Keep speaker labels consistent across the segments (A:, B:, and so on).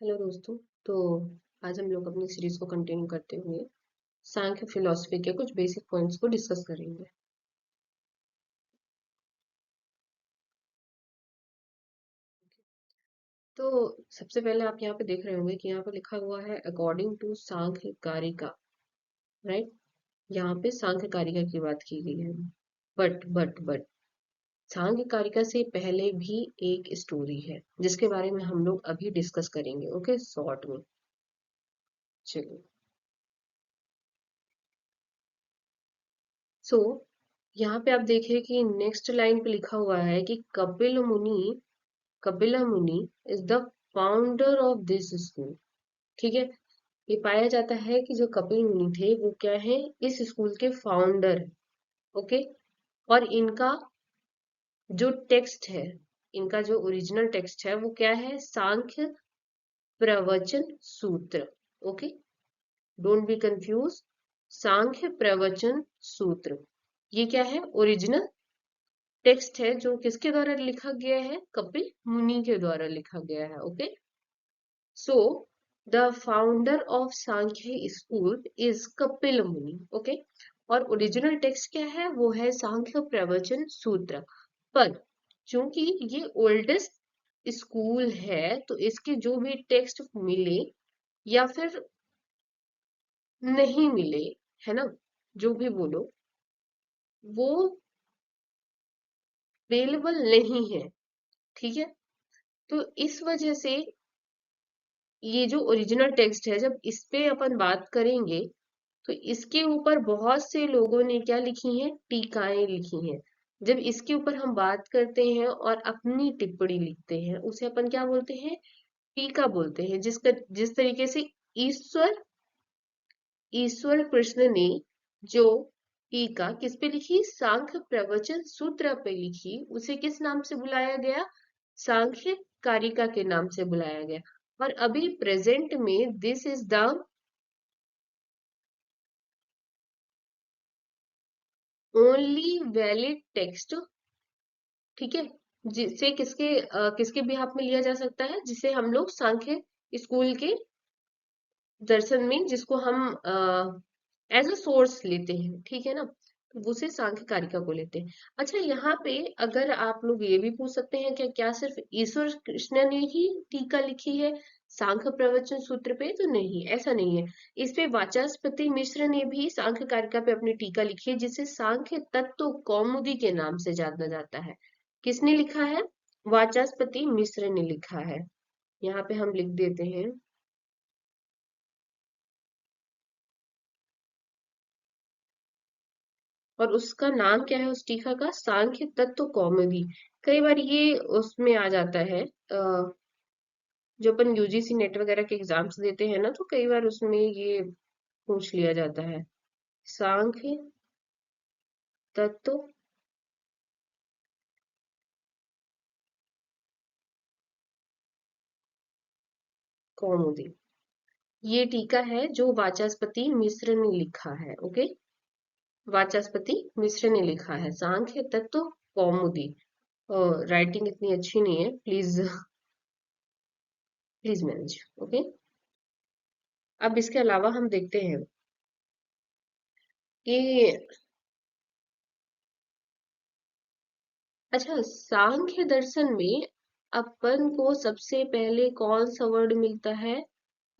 A: Hello दोस्तों। तो आज हम लोग अपनी सीरीज को कंटिन्यू करते हुए सांख्य फिलॉसफी के कुछ बेसिक पॉइंट्स को डिस्कस करेंगे। तो सबसे पहले आप यहाँ पे देख रहे होंगे कि यहाँ पे लिखा हुआ है अकॉर्डिंग टू सांख्य कारिका। राइट, यहाँ पे सांख्य कारिका की बात की गई है। बट सांख्य कारिका से पहले भी एक स्टोरी है जिसके बारे में हम लोग अभी डिस्कस करेंगे। ओके, शॉर्ट में। चलिए। सो यहाँ पे आप देखिए कि नेक्स्ट लाइन पे लिखा हुआ है कि कपिला मुनि is the founder of this school. ठीक है, ये पाया जाता है कि जो कपिल मुनि थे वो क्या है, इस स्कूल के फाउंडर है। ओके, और इनका जो टेक्स्ट है, इनका जो ओरिजिनल टेक्स्ट है वो क्या है, Sankhya Pravachan Sutra. Okay, don't be confuse. Sankhya Pravachan Sutra ये क्या है, ओरिजिनल टेक्स्ट है जो किसके द्वारा लिखा गया है, कपिल मुनि के द्वारा लिखा गया है। Okay, so the founder of Sankhya school is Kapil मुनि। ओके, और ओरिजिनल टेक्स्ट क्या है, वो है सांख्य प्रवचन सूत्र। पर चूंकि ये ओल्डेस्ट स्कूल है तो इसके जो भी टेक्स्ट मिले या फिर नहीं मिले, है ना, जो भी बोलो, वो अवेलेबल नहीं है। ठीक है, तो इस वजह से ये जो ओरिजिनल टेक्स्ट है, जब इस पे अपन बात करेंगे तो इसके ऊपर बहुत से लोगों ने क्या लिखी हैं, टीकाएं लिखी हैं। जब इसके ऊपर हम बात करते हैं और अपनी टिप्पणी लिखते हैं उसे अपन क्या बोलते हैं, टीका बोलते हैं। जिस तरीके से ईश्वर ईश्वर कृष्ण ने जो टीका किस पे लिखी, सांख्य प्रवचन सूत्र पे लिखी, उसे किस नाम से बुलाया गया, सांख्य कारिका के नाम से बुलाया गया। और अभी प्रेजेंट में this is the only valid text. ठीक है, जिसे किसके बिहाफ में लिया जा सकता है, जिसे हम लोग सांख्य स्कूल के दर्शन में जिसको हम एज अ सोर्स लेते हैं। ठीक है ना, तो उसे सांख्य कारिका को लेते हैं। अच्छा, यहाँ पे अगर आप लोग ये भी पूछ सकते हैं कि क्या सिर्फ ईश्वर कृष्ण ने ही टीका लिखी है सांख्य प्रवचन सूत्र पे, तो नहीं, ऐसा नहीं है। इस पे वाचस्पति मिश्र ने भी सांख्य कारिका पे अपनी टीका लिखी है जिसे सांख्य तत्व कौमुदी के नाम से जाना जाता है। किसने लिखा है, वाचस्पति मिश्र ने लिखा है। यहाँ पे हम लिख देते हैं, और उसका नाम क्या है उस टीका का, सांख्य तत्व कौमुदी। कई बार ये उसमें आ जाता है, जो अपन यूजीसी नेट वगैरह के एग्जाम्स देते हैं ना, तो कई बार उसमें ये पूछ लिया जाता है, सांख्य तत्व कौमुदी। ये टीका है जो वाचस्पति मिश्र ने लिखा है। ओके, वाचस्पति मिश्र ने लिखा है सांख्य तत्व कौमुदी। राइटिंग इतनी अच्छी नहीं है, प्लीज प्लीज मैनेज। ओके, अब इसके अलावा हम देखते हैं कि अच्छा, सांख्य दर्शन में अपन को सबसे पहले कौन सा वर्ड मिलता है,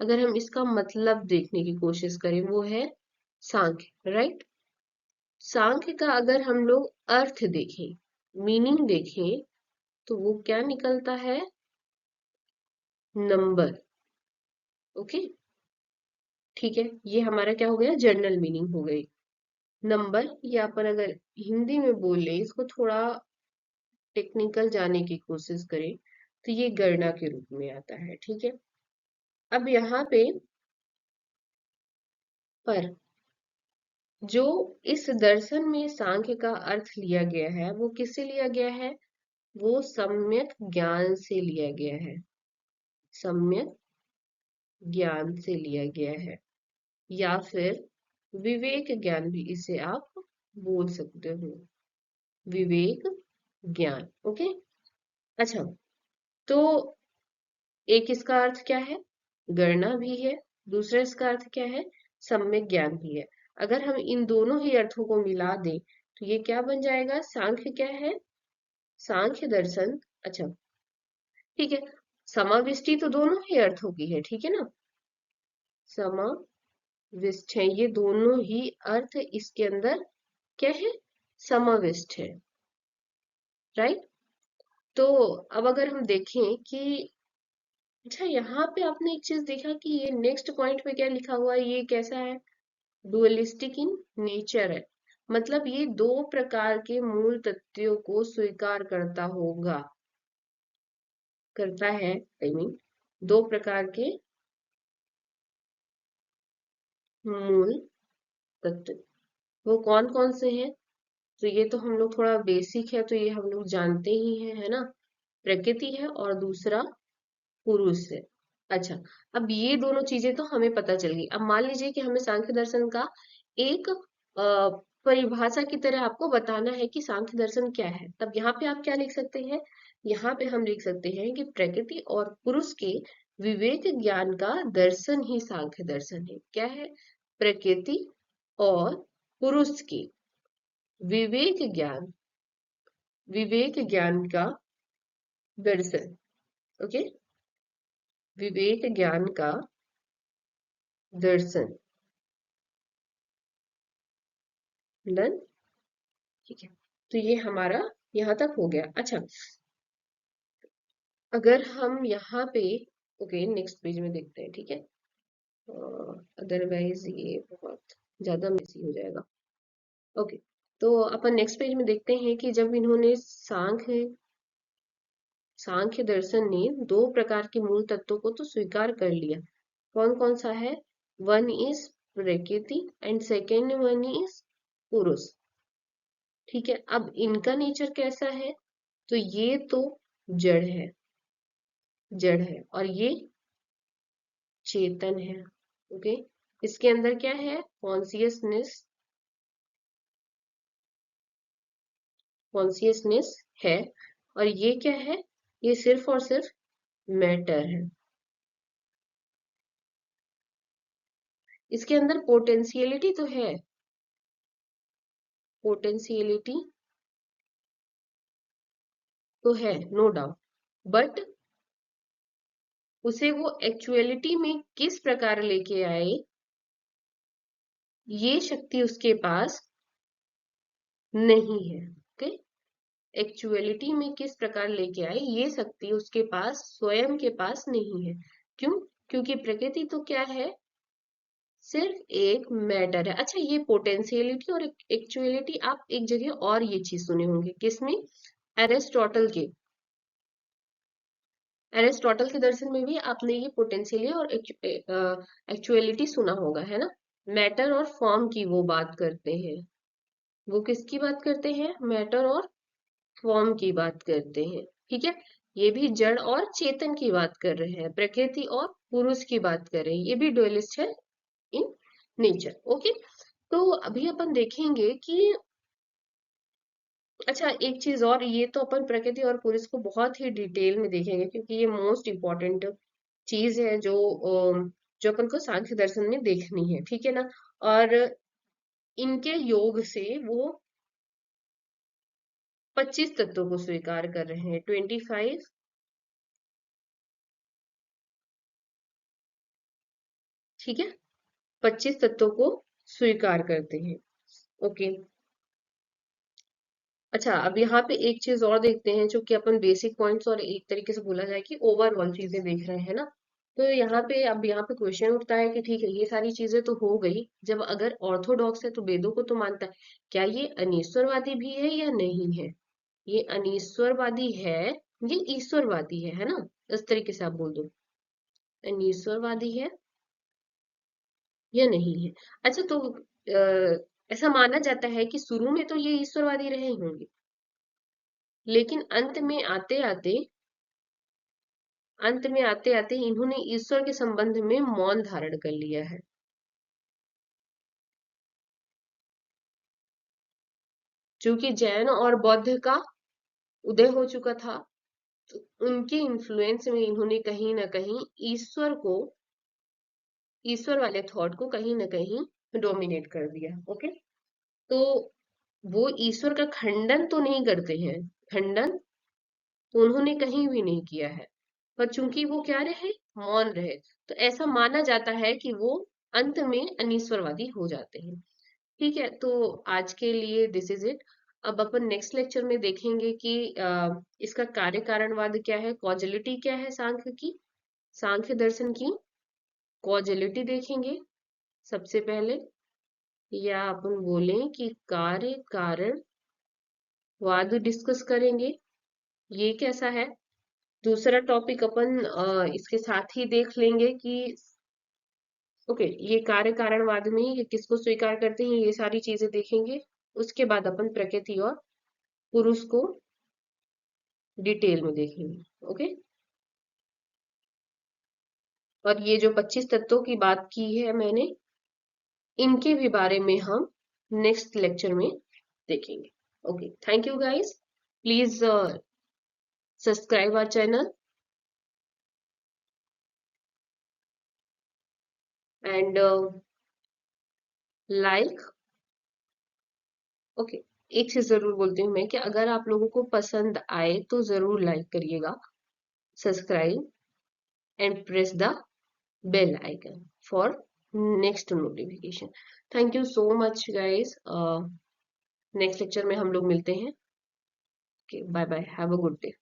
A: अगर हम इसका मतलब देखने की कोशिश करें, वो है सांख्य। राइट, सांख्य का अगर हम लोग अर्थ देखें, मीनिंग देखें, तो वो क्या निकलता है, नंबर। ओके, ठीक है, ये हमारा क्या हो गया, जनरल मीनिंग हो गई नंबर। या अपन अगर हिंदी में बोले, इसको थोड़ा टेक्निकल जाने की कोशिश करें, तो ये गणना के रूप में आता है। ठीक है, अब यहाँ पे पर जो इस दर्शन में सांख्य का अर्थ लिया गया है वो किससे लिया गया है, वो सम्यक ज्ञान से लिया गया है। सम्यक ज्ञान से लिया गया है, या फिर विवेक ज्ञान भी इसे आप बोल सकते हो, विवेक ज्ञान। ओके, अच्छा, तो एक इसका अर्थ क्या है, गणना भी है, दूसरा इसका अर्थ क्या है, सम्यक ज्ञान भी है। अगर हम इन दोनों ही अर्थों को मिला दें तो ये क्या बन जाएगा, सांख्य क्या है, सांख्य दर्शन। अच्छा ठीक है, समाविष्टि तो दोनों ही अर्थों की है, ठीक है ना, समाविष्ट है, ये दोनों ही अर्थ इसके अंदर क्या है, समाविष्ट है, राइट। तो अब अगर हम देखें कि अच्छा यहाँ पे आपने एक चीज देखा कि ये नेक्स्ट पॉइंट पे क्या लिखा हुआ है, ये कैसा है, डुअलिस्टिक इन नेचर है, मतलब ये दो प्रकार के मूल तत्वों को स्वीकार करता होगा, करता है, आई मीन दो प्रकार के मूल तत्व, वो कौन कौन से हैं, तो ये तो हम लोग थोड़ा बेसिक है तो ये हम लोग जानते ही हैं, है ना, प्रकृति है और दूसरा पुरुष है। अच्छा, अब ये दोनों चीजें तो हमें पता चल गई। अब मान लीजिए कि हमें सांख्य दर्शन का एक परिभाषा की तरह आपको बताना है कि सांख्य दर्शन क्या है, तब यहाँ पे आप क्या लिख सकते हैं, यहाँ पे हम लिख सकते हैं कि प्रकृति और पुरुष के विवेक ज्ञान का दर्शन ही सांख्य दर्शन है। क्या है, प्रकृति और पुरुष के विवेक ज्ञान, विवेक ज्ञान का दर्शन, ओके, विवेक ज्ञान का दर्शन, डन, ठीक है। तो ये हमारा यहाँ तक हो गया। अच्छा, अगर हम यहाँ पे, ओके नेक्स्ट पेज में देखते हैं, ठीक है, अदरवाइज ये बहुत ज्यादा मेसी हो जाएगा। ओके, तो अपन नेक्स्ट पेज में देखते हैं कि जब इन्होंने सांख्य दर्शन ने दो प्रकार के मूल तत्वों को तो स्वीकार कर लिया, कौन कौन सा है, वन इज प्रकृति एंड सेकेंड वन इज पुरुष, ठीक है। अब इनका नेचर कैसा है, तो ये तो जड़ है, जड़ है और ये चेतन है, ओके। इसके अंदर क्या है, कॉन्सियसनेस, कॉन्सियसनेस है, और ये क्या है, ये सिर्फ और सिर्फ मैटर है। इसके अंदर पोटेंशियलिटी तो है, पोटेंशियलिटी तो है, नो डाउट, बट उसे वो एक्चुअलिटी में किस प्रकार लेके आए, ये शक्ति उसके पास नहीं है, ओके। एक्चुअलिटी में किस प्रकार लेके आए ये शक्ति उसके पास, स्वयं के पास नहीं है। क्यों, क्योंकि प्रकृति तो क्या है, सिर्फ एक मैटर है। अच्छा, ये पोटेंशियलिटी और एक्चुअलिटी आप एक जगह और ये चीज सुने होंगे, किसमें, एरिस्टोटल के, एरिस्टोटल के दर्शन में भी आपने ये पोटेंशियलिटी और एक्चुअलिटी सुना होगा, है ना, मैटर और फॉर्म की वो बात करते हैं, वो किसकी बात करते हैं, मैटर और फॉर्म की बात करते हैं, ठीक है। ये भी जड़ और चेतन की बात कर रहे हैं, प्रकृति और पुरुष की बात कर रहे हैं, ये भी डुअलिस्ट है इन नेचर, ओके। तो अभी अपन देखेंगे कि अच्छा एक चीज और, ये तो अपन प्रकृति और पुरुष को बहुत ही डिटेल में देखेंगे क्योंकि ये मोस्ट इम्पोर्टेंट चीज है जो जो अपन को सांख्य दर्शन में देखनी है, ठीक है ना। और इनके योग से वो 25 तत्वों को स्वीकार कर रहे हैं, 25, ठीक है, 25 तत्वों को स्वीकार करते हैं, ओके। अच्छा, अब यहाँ पे एक चीज और देखते हैं जो कि अपन बेसिक पॉइंट्स और एक तरीके से बोला जाए कि ओवरऑल चीजें देख रहे हैं ना। तो यहाँ पे अब यहाँ पे क्वेश्चन उठता है कि ठीक है ये सारी चीजें तो हो गई, जब अगर ऑर्थोडॉक्स है तो वेदों को तो मानता है, क्या ये अनीश्वरवादी भी है या नहीं है, ये अनीश्वरवादी है, ये ईश्वरवादी है ना, इस तरीके से आप बोल दो, अनीश्वरवादी है या नहीं है। अच्छा, तो ऐसा माना जाता है कि शुरू में तो ये ईश्वरवादी रहे होंगे, लेकिन अंत में आते आते इन्होंने ईश्वर के संबंध में मौन धारण कर लिया है, क्योंकि जैन और बौद्ध का उदय हो चुका था, तो उनके इन्फ्लुएंस में इन्होंने कहीं ना कहीं ईश्वर को ईश्वर वाले थॉट को कहीं ना कहीं डोमिनेट कर दिया। ओके, तो वो ईश्वर का खंडन तो नहीं करते हैं, खंडन तो उन्होंने कहीं भी नहीं किया है, पर चूंकि वो क्या रहे, मौन रहे, तो ऐसा माना जाता है कि वो अंत में अनीश्वरवादी हो जाते हैं। ठीक है, तो आज के लिए दिस इज इट। अब अपन नेक्स्ट लेक्चर में देखेंगे कि इसका कार्य कारणवाद क्या है, कॉजलिटी क्या है सांख्य की, सांख्य दर्शन की कॉजलिटी देखेंगे सबसे पहले, या अपन बोलें कि कार्य कारण वाद डिस्कस करेंगे, ये कैसा है। दूसरा टॉपिक अपन इसके साथ ही देख लेंगे कि ओके, ये कार्य कारणवाद में ये किसको स्वीकार करते हैं, ये सारी चीजें देखेंगे। उसके बाद अपन प्रकृति और पुरुष को डिटेल में देखेंगे। ओके, और ये जो 25 तत्वों की बात की है मैंने, इनके भी बारे में हम नेक्स्ट लेक्चर में देखेंगे। Okay, thank you guys, please subscribe our channel and like. Okay, एक चीज जरूर बोलती हूँ मैं कि अगर आप लोगों को पसंद आए तो जरूर लाइक करिएगा, subscribe and press the bell icon for next notification. Thank you so much guys. Next lecture में हम लोग मिलते हैं. Okay, bye bye, have a good day.